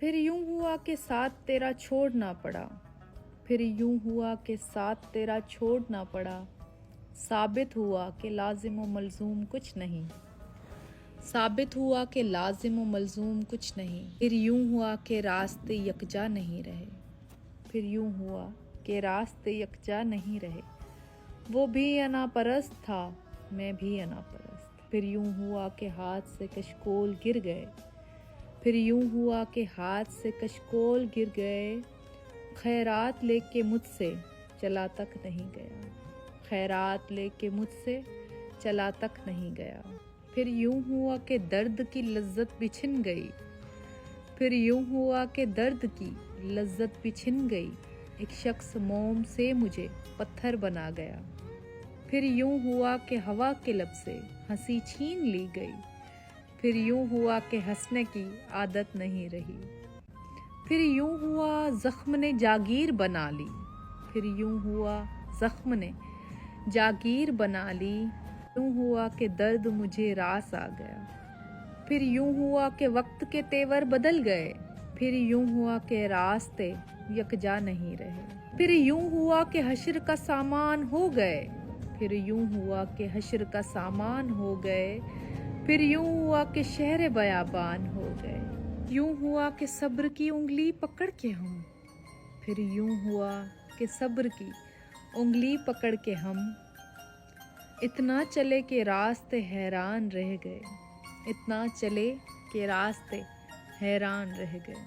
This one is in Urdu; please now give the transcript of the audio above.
پھر یوں ہوا کہ ساتھ تیرا چھوڑنا پڑا، پھر یوں ہوا کہ ساتھ تیرا چھوڑنا پڑا، ثابت ہوا کہ لازم و ملزوم کچھ نہیں، ثابت ہوا کہ لازم و ملزوم کچھ نہیں، پھر یوں ہوا کہ راستے یکجا نہیں رہے، پھر یوں ہوا کہ راستے یکجا نہیں رہے، وہ بھی انا پرست تھا میں بھی انا پرست، پھر یوں ہوا کہ ہاتھ سے کشکول گر گئے، پھر یوں ہوا کہ ہاتھ سے کشکول گر گئے، خیرات لے کے مجھ سے چلا تک نہیں گیا، خیرات لے کے مجھ سے چلا تک نہیں گیا، پھر یوں ہوا کہ درد کی لذت بھی چھن گئی، پھر یوں ہوا کہ درد کی لذت بھی چھن گئی، ایک شخص موم سے مجھے پتھر بنا گیا، پھر یوں ہوا کہ ہوا کے لب سے ہنسی چھین لی گئی، پھر یوں ہوا کہ ہنسنے کی عادت نہیں رہی، پھر یوں ہوا زخم نے جاگیر بنا لی، پھر یوں ہوا زخم نے جاگیر بنا لی، یوں ہوا کہ درد مجھے راس آ گیا، پھر یوں ہوا کہ وقت کے تیور بدل گئے، پھر یوں ہوا کہ راستے یکجا نہیں رہے، پھر یوں ہوا کہ حشر کا سامان ہو گئے، پھر یوں ہوا کہ حشر کا سامان ہو گئے، پھر یوں ہوا کہ شہر بیابان ہو گئے، یوں ہوا کہ صبر کی انگلی پکڑ کے ہم، پھر یوں ہوا کہ صبر کی انگلی پکڑ کے ہم اتنا چلے کہ راستے حیران رہ گئے، اتنا چلے کہ راستے حیران رہ گئے۔